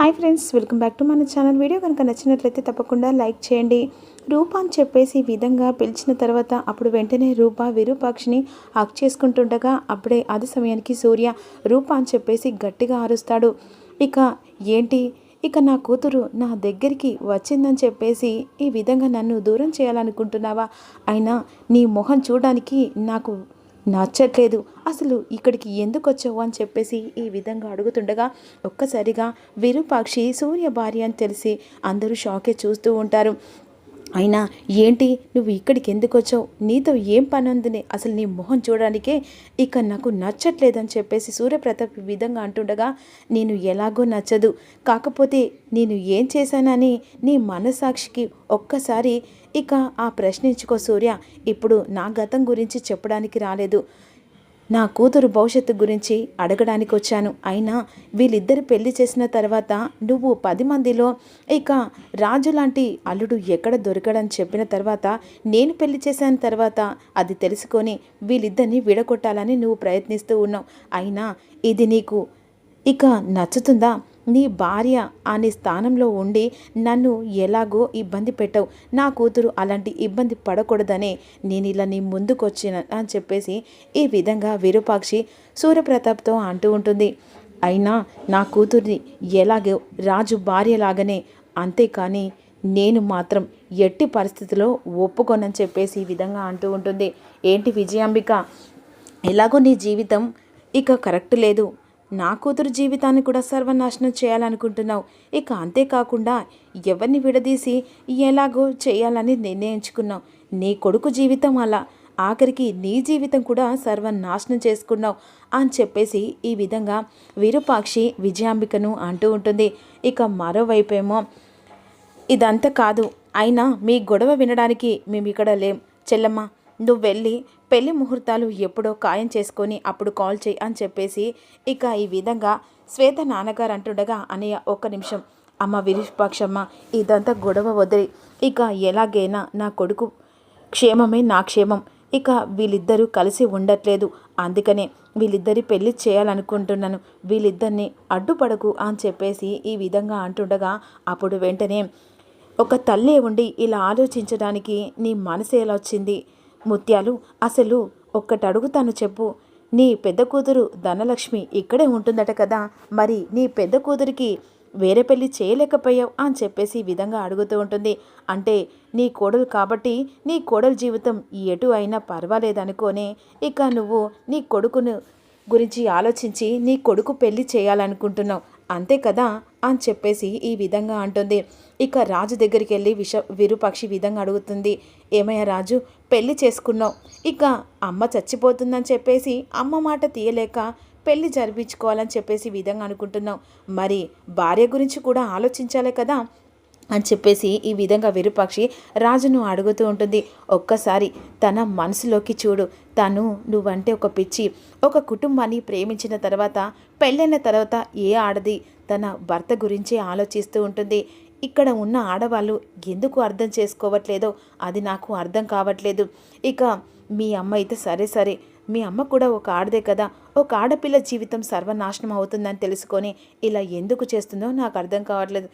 Hi friends, welcome back to మన channel. Video కనుక నచ్చినట్లయితే తప్పకుండా లైక్ చేయండి. రూప అని చెప్పేసి విధంగా పిలిచిన తర్వాత అప్పుడు వెంటనే రూప విరూపాక్షిని హక్ చేసుకుంటుండగా అప్పుడే అదే సమయానికి సూర్య రూప అని చెప్పేసి గట్టిగా అరుస్తాడు. ఇక ఏంటి, ఇక నా కూతురు నా దగ్గరికి వచ్చిందని చెప్పేసి ఈ విధంగా నన్ను దూరం చేయాలనుకుంటున్నావా? అయినా నీ మొహం చూడడానికి నాకు నచ్చట్లేదు. అసలు ఇక్కడికి ఎందుకు వచ్చావు అని చెప్పేసి ఈ విధంగా అడుగుతుండగా ఒక్కసారిగా విరూపాక్షి సూర్య భార్య అని తెలిసి అందరూ షాకే చూస్తూ ఉంటారు. అయినా ఏంటి, నువ్వు ఇక్కడికి ఎందుకు వచ్చావు? నీతో ఏం పని ఉందని అసలు నీ మొహం చూడడానికే ఇక నాకు నచ్చట్లేదని చెప్పేసి సూర్యప్రతాప్ ఈ విధంగా అంటుండగా, నేను ఎలాగో నచ్చదు, కాకపోతే నేను ఏం చేశానని నీ మనస్సాక్షికి ఒక్కసారి ఇక ఆ ప్రశ్నించుకో సూర్య. ఇప్పుడు నా గతం గురించి చెప్పడానికి రాలేదు, నా కూతురు భవిష్యత్తు గురించి అడగడానికి వచ్చాను. అయినా వీళ్ళిద్దరు పెళ్లి చేసిన తర్వాత నువ్వు 10 మందిలో ఇక రాజు లాంటి అల్లుడు ఎక్కడ దొరకడని చెప్పిన తర్వాత నేను పెళ్లి చేసిన తర్వాత అది తెలుసుకొని వీళ్ళిద్దరిని విడగొట్టాలని నువ్వు ప్రయత్నిస్తూ ఉన్నావు. అయినా ఇది నీకు ఇక నచ్చుతుందా? నీ భార్య అనే స్థానంలో ఉండి నన్ను ఎలాగో ఇబ్బంది పెట్టావు. నా కూతురు అలాంటి ఇబ్బంది పడకూడదనే నేను ఇలా నీ ముందుకు వచ్చిన అని చెప్పేసి ఈ విధంగా విరూపాక్షి సూర్యప్రతాప్తో అంటూ ఉంటుంది. అయినా నా కూతుర్ని ఎలాగో రాజు భార్యలాగానే, అంతేకాని నేను మాత్రం ఎట్టి పరిస్థితిలో ఒప్పుకోనని చెప్పేసి ఈ విధంగా అంటూ ఉంటుంది. ఏంటి విజయాంబిక, ఎలాగో నీ జీవితం ఇక కరెక్ట్ లేదు, నా కూతురు జీవితాన్ని కూడా సర్వనాశనం చేయాలనుకుంటున్నావు. ఇక అంతేకాకుండా ఎవరిని విడదీసి ఎలాగో చేయాలని నిర్ణయించుకున్నావు. నీ కొడుకు జీవితం అలా, ఆఖరికి నీ జీవితం కూడా సర్వనాశనం చేసుకున్నావు అని చెప్పేసి ఈ విధంగా విరూపాక్షి విజయాంబికను అంటూ ఉంటుంది. ఇక మరోవైపేమో ఇదంతా కాదు, అయినా మీ గొడవ వినడానికి మేము ఇక్కడ లేం. చెల్లమ్మ, నువ్వు వెళ్ళి పెళ్లి ముహూర్తాలు ఎప్పుడో ఖాయం చేసుకొని అప్పుడు కాల్ చేయి అని చెప్పేసి ఇక ఈ విధంగా శ్వేత నాన్నగారు అంటుండగా, అన్నయ్య ఒక్క నిమిషం, అమ్మ విరూపాక్షమ్మ, ఇదంతా గొడవ వదిలి ఇక ఎలాగైనా నా కొడుకు క్షేమమే నా క్షేమం. ఇక వీళ్ళిద్దరూ కలిసి ఉండట్లేదు, అందుకనే వీళ్ళిద్దరి పెళ్లి చేయాలనుకుంటున్నాను, వీళ్ళిద్దరిని అడ్డుపడకు అని చెప్పేసి ఈ విధంగా అంటుండగా అప్పుడు వెంటనే ఒక తల్లి ఉండి ఇలా ఆలోచించడానికి నీ మనసు ఎలా వచ్చింది? ముత్యాలు, అసలు ఒక్కటి అడుగుతాను చెప్పు, నీ పెద్ద కూతురు ధనలక్ష్మి ఇక్కడే ఉంటుందట కదా, మరి నీ పెద్ద కూతురికి వేరే పెళ్లి చేయలేకపోయావు అని చెప్పేసి ఈ విధంగా అడుగుతూ ఉంటుంది. అంటే నీ కోడలు కాబట్టి నీ కోడలు జీవితం ఎటు అయినా పర్వాలేదనుకోనే ఇక నువ్వు నీ కొడుకును గురించి ఆలోచించి నీ కొడుకు పెళ్లి చేయాలనుకుంటున్నావు, అంతే కదా అని చెప్పేసి ఈ విధంగా అంటుంది. ఇక రాజు దగ్గరికి వెళ్ళి విరూపాక్షి విధంగా అడుగుతుంది. ఏమయ్యా రాజు, పెళ్లి చేసుకున్నావు, ఇక అమ్మ చచ్చిపోతుందని చెప్పేసి అమ్మ మాట తీయలేక పెళ్లి జరిపించుకోవాలని చెప్పేసి విధంగా అనుకుంటున్నావు, మరి భార్య గురించి కూడా ఆలోచించాలే కదా అని చెప్పేసి ఈ విధంగా విరూపాక్షి రాజును అడుగుతూ ఉంటుంది. ఒక్కసారి తన మనసులోకి చూడు, తను నువ్వంటే ఒక పిచ్చి, ఒక కుటుంబాన్ని ప్రేమించిన తర్వాత పెళ్ళైన తర్వాత ఏ ఆడది తన భర్త గురించి ఆలోచిస్తూ ఉంటుంది. ఇక్కడ ఉన్న ఆడవాళ్ళు ఎందుకు అర్థం చేసుకోవట్లేదో అది నాకు అర్థం కావట్లేదు. ఇక మీ అమ్మ అయితే సరే, మీ అమ్మ కూడా ఒక ఆడదే కదా, ఒక ఆడపిల్ల జీవితం సర్వనాశనం అవుతుందని తెలుసుకొని ఇలా ఎందుకు చేస్తుందో నాకు అర్థం కావట్లేదు.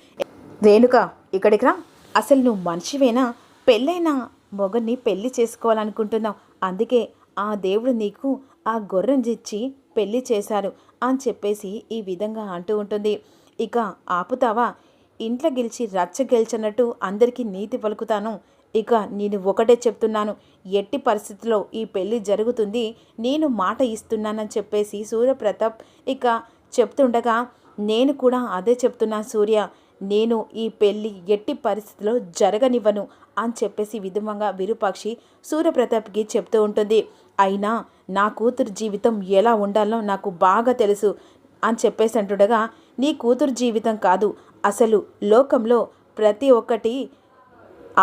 రేణుక, ఇక్కడికి రా, అసలు నువ్వు మనిషివేనా? పెళ్ళైన మొగన్ని పెళ్లి చేసుకోవాలనుకుంటున్నావు, అందుకే ఆ దేవుడు నీకు ఆ గొర్రెనిచ్చి పెళ్లి చేశారు అని చెప్పేసి ఈ విధంగా అంటూ ఉంటుంది. ఇక ఆపుతావా? ఇంట్లో గెలిచి రచ్చ గెలిచినట్టు అందరికీ నీతి పలుకుతాను. ఇక నేను ఒకటే చెప్తున్నాను, ఎట్టి పరిస్థితుల్లో ఈ పెళ్లి జరుగుతుంది, నేను మాట ఇస్తున్నానని చెప్పేసి సూర్యప్రతాప్ ఇక చెప్తుండగా, నేను కూడా అదే చెప్తున్నాను సూర్య, నేను ఈ పెళ్ళి ఎట్టి పరిస్థితిలో జరగనివ్వను అని చెప్పేసి విధంగా విరూపాక్షి సూర్యప్రతాప్కి చెప్తూ ఉంటుంది. అయినా నా కూతురు జీవితం ఎలా ఉండాలో నాకు బాగా తెలుసు అని చెప్పేసి అంటుండగా, నీ కూతురు జీవితం కాదు, అసలు లోకంలో ప్రతి ఒక్కటి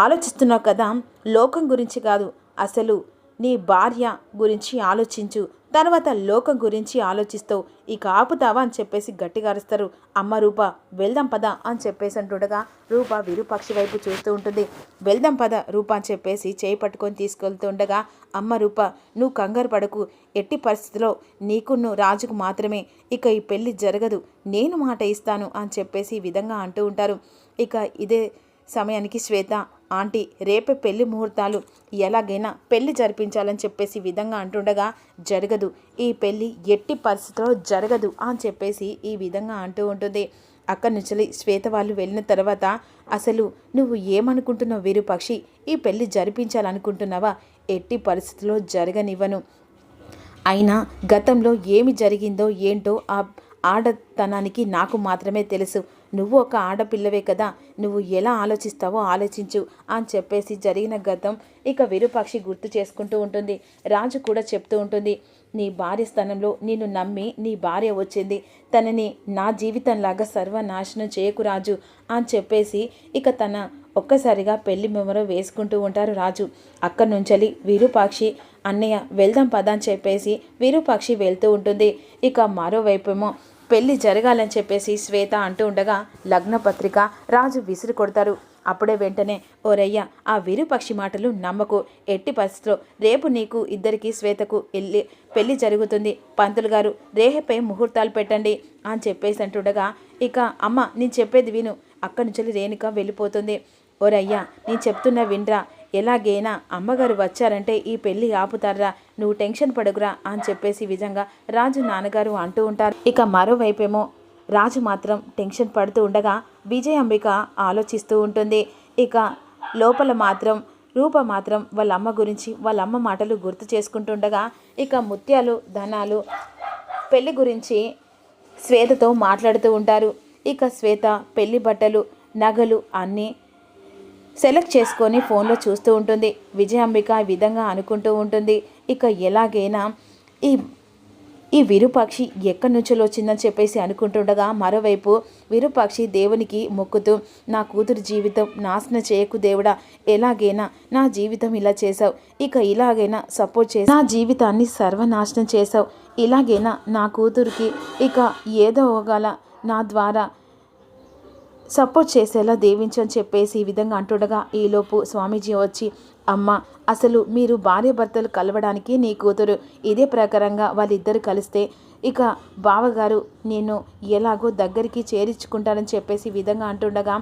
ఆలోచిస్తున్నావు కదా, లోకం గురించి కాదు, అసలు నీ భార్య గురించి ఆలోచించు, తర్వాత లోకం గురించి ఆలోచిస్తావు, ఇక ఆపుతావా అని చెప్పేసి గట్టిగా అరుస్తారు. అమ్మ రూప వెళ్దాం పద అని చెప్పేసి అంటుండగా రూప విరూపాక్షి వైపు చూస్తూ ఉంటుంది. వెళ్దాం పద రూప అని చెప్పేసి చేయి పట్టుకొని తీసుకెళ్తుండగా, అమ్మ రూప నువ్వు కంగారు పడకు, ఎట్టి పరిస్థితిలో నీకును రాజుకు మాత్రమే ఇక ఈ పెళ్లి జరగదు, నేను మాట ఇస్తాను అని చెప్పేసి ఈ విధంగా అంటూ ఉంటారు. ఇక ఇదే సమయానికి శ్వేత ఆంటీ రేపే పెళ్లి ముహూర్తాలు ఎలాగైనా పెళ్లి జరిపించాలని చెప్పేసి విధంగా అంటుండగా, జరగదు, ఈ పెళ్లి ఎట్టి పరిస్థితిలో జరగదు అని చెప్పేసి ఈ విధంగా అంటూ ఉంటుంది. అక్కడి నుంచి శ్వేత వాళ్ళు వెళ్ళిన తర్వాత, అసలు నువ్వు ఏమనుకుంటున్నావు విరూపాక్షి, ఈ పెళ్లి జరిపించాలనుకుంటున్నావా? ఎట్టి పరిస్థితిలో జరగనివ్వను. అయినా గతంలో ఏమి జరిగిందో ఏంటో ఆ ఆడతనానికి నాకు మాత్రమే తెలుసు. నువ్వు ఒక ఆడపిల్లవే కదా, నువ్వు ఎలా ఆలోచిస్తావో ఆలోచించు అని చెప్పేసి జరిగిన గతం ఇక విరూపాక్షి గుర్తు చేసుకుంటూ ఉంటుంది. రాజు కూడా చెప్తూ ఉంటుంది, నీ భార్య స్థానంలో నిన్ను నమ్మి నీ భార్య వచ్చింది, తనని నా జీవితంలాగా సర్వనాశనం చేయకు రాజు అని చెప్పేసి ఇక తన ఒక్కసారిగా పెళ్లి మెమరో వేసుకుంటూ ఉంటారు రాజు. అక్కడి నుంచి విరూపాక్షి అన్నయ్య వెళ్దాం పదా అని చెప్పేసి విరూపాక్షి వెళ్తూ ఉంటుంది. ఇక మరోవైపేమో పెళ్లి జరగాలని చెప్పేసి శ్వేత అంటూ ఉండగా లగ్న పత్రిక రాజు విసిరి కొడతారు. అప్పుడే వెంటనే, ఓరయ్య ఆ విరూపాక్షి మాటలు నమ్మకు, ఎట్టి పరిస్థితిలో రేపు నీకు ఇద్దరికి శ్వేతకు పెళ్లి జరుగుతుంది, పంతులు గారు రేపే ముహూర్తాలు పెట్టండి అని చెప్పేసి అంటుండగా, ఇక అమ్మ నేను చెప్పేది విను. అక్కడి నుంచి రేణుక వెళ్ళిపోతుంది. ఓరయ్యా నేను చెప్తున్నా వినరా, ఎలాగైనా అమ్మగారు వచ్చారంటే ఈ పెళ్ళి ఆపుతారా, నువ్వు టెన్షన్ పడకురా అని చెప్పేసి విధంగా రాజు నాన్నగారు అంటూ ఉంటారు. ఇక మరోవైపేమో రాజు మాత్రం టెన్షన్ పడుతూ ఉండగా విజయాంబిక ఆలోచిస్తూ ఉంటుంది. ఇక లోపల మాత్రం రూప మాత్రం వాళ్ళ అమ్మ గురించి వాళ్ళ అమ్మ మాటలు గుర్తు చేసుకుంటుండగా ఇక ముత్యాలు ధనాలు పెళ్లి గురించి శ్వేతతో మాట్లాడుతూ ఉంటారు. ఇక శ్వేత పెళ్లి బట్టలు నగలు అన్నీ సెలెక్ట్ చేసుకొని ఫోన్లో చూస్తూ ఉంటుంది. విజయాంబిక ఈ విధంగా అనుకుంటూ ఉంటుంది, ఇక ఎలాగైనా ఈ విరూపాక్షి ఎక్కడి నుంచో వచ్చిందని చెప్పేసి అనుకుంటుండగా మరోవైపు విరూపాక్షి దేవునికి మొక్కుతూ, నా కూతురు జీవితం నాశనం చేయకు దేవుడా, ఎలాగైనా నా జీవితం ఇలా చేసావు, ఇక ఇలాగైనా సపోర్ట్ చేసి నా జీవితాన్ని సర్వనాశనం చేసావు, ఇలాగైనా నా కూతురికి ఇక ఏదో ఒకల నా ద్వారా సపోర్ట్ చేసేలా దీవించని చెప్పేసి ఈ విధంగా అంటుండగా ఈలోపు స్వామీజీ వచ్చి, అమ్మ అసలు మీరు భార్యాభర్తలు కలవడానికి నీ కూతురు ఇదే ప్రకారంగా వాళ్ళిద్దరు కలిస్తే ఇక బావగారు నేను ఎలాగో దగ్గరికి చేర్చుకుంటానని చెప్పేసి విధంగా అంటుండగా,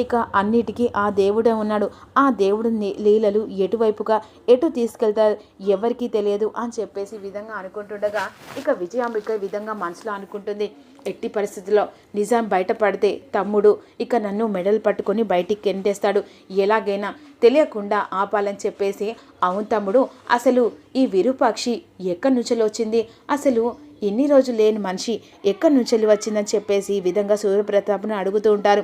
ఇక అన్నిటికీ ఆ దేవుడే ఉన్నాడు, ఆ దేవుడు లీలలు ఎటువైపుగా ఎటు తీసుకెళ్తారు ఎవరికీ తెలియదు అని చెప్పేసి విధంగా అనుకుంటుండగా ఇక విజయాంబిక విధంగా మనసులో అనుకుంటుంది, ఎట్టి పరిస్థితుల్లో నిజాం బయటపడితే తమ్ముడు ఇక నన్ను మెడలు పట్టుకొని బయటికి కెంటేస్తాడు, ఎలాగైనా తెలియకుండా ఆపాలని చెప్పేసి, అవును తమ్ముడు అసలు ఈ విరూపాక్షి ఎక్కడి నుంచి వచ్చింది, అసలు ఇన్ని రోజులు లేని మనిషి ఎక్కడి నుంచి వచ్చిందని చెప్పేసి ఈ విధంగా సూర్యప్రతాప్ను అడుగుతూ ఉంటారు.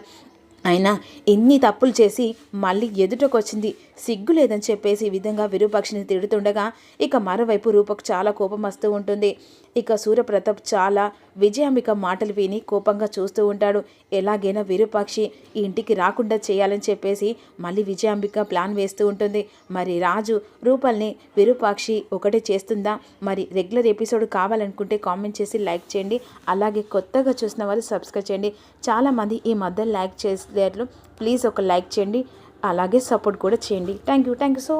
అయినా ఎన్ని తప్పులు చేసి మళ్ళీ ఎదుటకొచ్చింది, సిగ్గు లేదని చెప్పేసి ఈ విధంగా విరూపాక్షిని తిడుతుండగా ఇక మరోవైపు రూపకు చాలా కోపం వస్తూ ఉంటుంది. ఇక సూర్యప్రతాప్ చాలా విజయాంబిక మాటలు విని కోపంగా చూస్తూ ఉంటాడు. ఎలాగైనా విరూపాక్షి ఈ ఇంటికి రాకుండా చేయాలని చెప్పేసి మళ్ళీ విజయాంబిక ప్లాన్ వేస్తూ ఉంటుంది. మరి రాజు రూపల్ని విరూపాక్షి ఒకటే చేస్తుందా? మరి రెగ్యులర్ ఎపిసోడ్ కావాలనుకుంటే కామెంట్ చేసి లైక్ చేయండి. అలాగే కొత్తగా చూసిన వాళ్ళు సబ్స్క్రైబ్ చేయండి. చాలామంది ఈ మధ్య లైక్ చేసేట్లు ప్లీజ్ ఒక లైక్ చేయండి, అలాగే సపోర్ట్ కూడా చేయండి. Thank you so